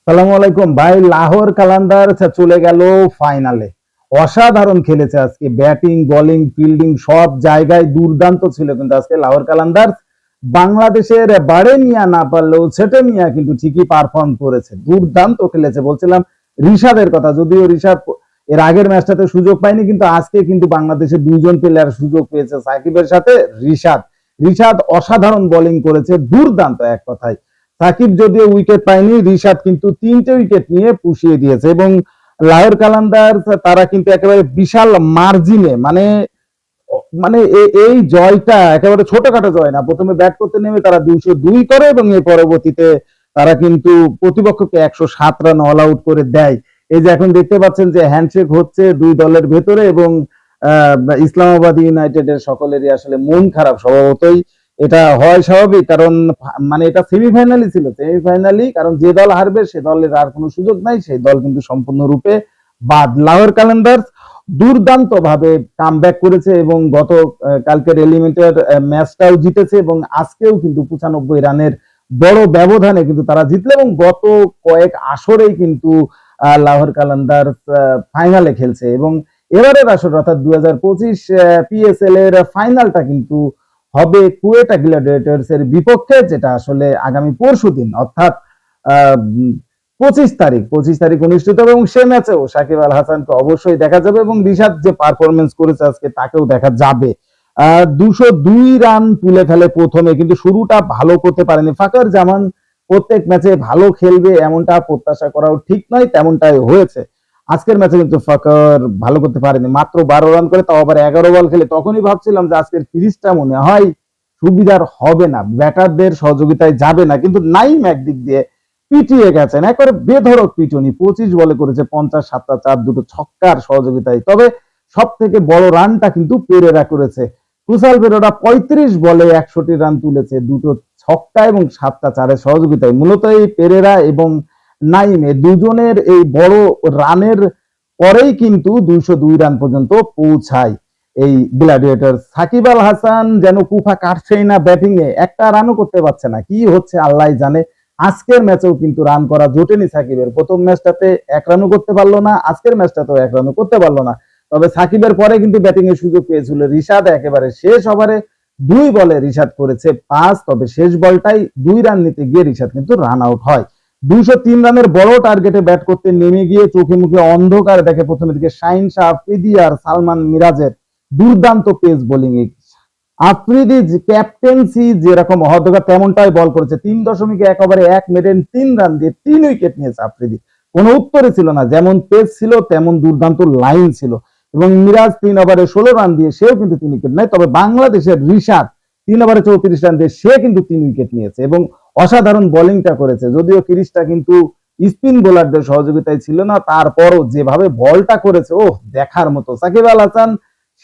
সালামু আলাইকুম ভাই। লাহোর কালান্দার চলে গেল ফাইনালে। অসাধারণ খেলেছে আজকে, ব্যাটিং বোলিং ফিল্ডিং সব জায়গায় দুর্দান্ত ছিল। কিন্তু আজকে লাহোর কালান্দার বাংলাদেশের বারে মিয়া না পারলেও ছেটে মিয়া কিন্তু ঠিকই পারফর্ম করেছে, দুর্দান্ত খেলেছে। বলছিলাম রিশাদের কথা, যদিও রিশাদ এর আগের ম্যাচটাতে সুযোগ পায়নি, কিন্তু আজকে কিন্তু বাংলাদেশের দুইজন প্লেয়ার সুযোগ পেয়েছে, সাকিবের সাথে রিশাদ। রিশাদ অসাধারণ বোলিং করেছে, দুর্দান্ত এক কথায়। সাকিব যদিও উইকেট পায়নি, রিশাদ কিন্তু 3টে উইকেট নিয়ে পুষিয়ে দিয়েছে। এবং লাহোর কালান্দার তারা কিন্তু একেবারে বিশাল মার্জিনে, মানে মানে এই জয়টা একেবারে ছোটখাটো জয় না। প্রথমে ব্যাট করতে নেমে তারা 202 করে এবং এর পরবর্তীতে তারা কিন্তু প্রতিপক্ষকে 107 রান অল আউট করে দেয়। এই যে এখন দেখতে পাচ্ছেন যে হ্যান্ডশেক হচ্ছে দুই দলের ভেতরে, এবং ইসলামাবাদ ইউনাইটেডের সকলেরই আসলে মন খারাপ স্বভাবতই। এটা হয় স্বাভাবিক, কারণ মানে এটা সেমিফাইনালই ছিল, সেমিফাইনালই, কারণ যে দল হারবে সে দলের আর কোনো সুযোগ নাই, সেই দল কিন্তু সম্পূর্ণরূপে বাদ। লাহোর কালান্দার্স দুর্দান্ত ভাবে কামব্যাক করেছে এবং গত কালকের এলিমিনেটর ম্যাচটাও জিতেছে, এবং আজকেও কিন্তু 95 রানের বড় ব্যবধানে কিন্তু তারা জিতলো। এবং গত কয়েক আসরেই কিন্তু লাহোর কালান্দার্স ফাইনালে খেলছে, এবং এবারের আসর অর্থাৎ 2025 পিএসএল এর ফাইনালটা কিন্তু হবে কুয়েটা গ্ল্যাডিয়েটর্স এর বিপক্ষে, যেটা আসলে আগামী পরশুদিন অর্থাৎ 25 তারিখ অনুষ্ঠিত হবে। এবং সে ম্যাচেও সাকিব আল হাসানকে অবশ্যই দেখা যাবে, এবং রিশাদ যে পারফরমেন্স করেছে আজকে তাকেও দেখা যাবে। 202 রান তুলে ফেলে প্রথমে, কিন্তু শুরুটা ভালো করতে পারেনি। ফাকর জামান প্রত্যেক ম্যাচে ভালো খেলবে এমনটা প্রত্যাশা করাও ঠিক নয়, তেমনটাই হয়েছে। আজকের ম্যাচে কিন্তু ফাকর ভালো করতে পারেনি, মাত্র 12 রান করে, তাও আবার 11 বল খেলে। তখনই ভাবছিলাম যে আজকের সিরিজটা মনে হয় সুবিধার হবে না, ব্যাটারদের সহযোগিতায় যাবে না, কিন্তু নাইম একদিক দিয়ে পিটিয়ে গেছেন, একবারে বেধড়ক পিটুনি। 25 বলে করেছে 50, 7টা 4, দুটো ছক্কার সহযোগিতায়। তবে সব থেকে বড় রানটা কিন্তু পেরেরা করেছে। কুশাল পেরেরা 35 বলে 61 রান তুলেছে, দুটো ছক্কা এবং 7টা 4-এর সহযোগিতায়। মূলত এই পেরেরা এবং নাইমে দুজনের এই বড় রানের পরেই কিন্তু 202 রান পর্যন্ত পৌঁছায় এই গ্ল্যাডিয়েটর। সাকিব আল হাসান যেন কুফা কাটছেই না ব্যাটিং এ, একটা রানও করতে পারছে না, কি হচ্ছে আল্লাহ জানে। আজকের ম্যাচেও কিন্তু রান করা জোটেনি সাকিবের। প্রথম ম্যাচটাতে 1 রানও করতে পারলো না, আজকের ম্যাচটাতেও 1 রানও করতে পারলো না। তবে সাকিবের পরে কিন্তু ব্যাটিং এর সুযোগ পেয়েছিল রিশাদ, একেবারে শেষ ওভারে 2 বলে রিশাদ করেছে 5, তবে শেষ বলটাই 2 রান নিতে গিয়ে রিশাদ কিন্তু রান আউট হয়। 203 রানের বড় টার্গেটে ব্যাট করতে নেমে গিয়ে চোখে মুখে অন্ধকার দেখে প্রথমের দিকে শাহিন শাহ আফ্রিদি আর সালমান মিরাজের দুর্দান্ত পেস বোলিং। আফ্রিদি ক্যাপ্টেন্সি যেরকম অহদকা তেমনটাই বল করেছে। 3.1 ওভারে 1 মেডেন 3 রান দিয়ে 3 উইকেট নিয়েছে আফ্রিদি, কোনো উত্তরে ছিল না। যেমন পেস ছিল তেমন দুর্দান্ত লাইন ছিল। এবং মিরাজ 3 ওভারে 16 রান দিয়ে সেও কিন্তু 3 উইকেট নেয়। তবে বাংলাদেশের রিশাদ 3 ওভারে 34 রান দিয়ে সে কিন্তু 3 উইকেট নিয়েছে এবং অসাধারণ বোলিংটা করেছে। যদিও ক্রিজটা কিন্তু স্পিন বোলারদের সহযোগিতায় ছিল না, তারপরও যেভাবে বলটা করেছে ও দেখার মতো। সাকিব আল হাসান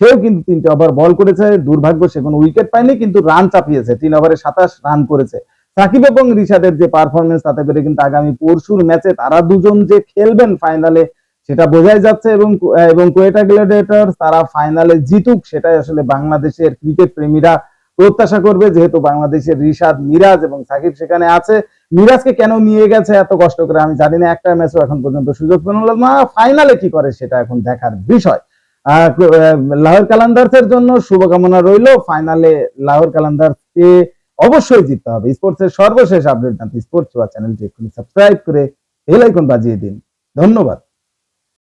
সেও কিন্তু 3টে ওভার বল করেছে, দুর্ভাগ্য সে কোনো উইকেট পায়নি, কিন্তু রান চাপিয়েছে, 3 ওভারে 27 রান করেছে। সাকিব এবং রিশাদের যে পারফরমেন্স, তাতে করে কিন্তু আগামী পরশুর ম্যাচে তারা দুজন যে খেলবেন ফাইনালে সেটা বোঝাই যাচ্ছে। এবং কোয়েটা গ্ল্যাডিয়েটর্স তারা ফাইনালে জিতুক, সেটাই আসলে বাংলাদেশের ক্রিকেট প্রেমীরা প্রত্যাশা করবে, যেহেতু বাংলাদেশের রিশাদ, মিরাজ এবং সাকিব সেখানে আছে। মিরাজকে কেন নিয়ে গেছে এত কষ্ট করে আমি জানি না, একটা ম্যাচও এখন পর্যন্ত সুযোগ পেল না। ফাইনালে কি করে সেটা এখন দেখার বিষয়। লাহোর কালান্দার্সের জন্য শুভকামনা রইল। ফাইনালে লাহোর কালান্দার্সকে অবশ্যই জিততে হবে। স্পোর্টসের সর্বশেষ আপডেট জানতে স্পোর্টস চ্যানেলটি এক্ষুনি সাবস্ক্রাইব করে বেল আইকন বাজিয়ে দিন। ধন্যবাদ।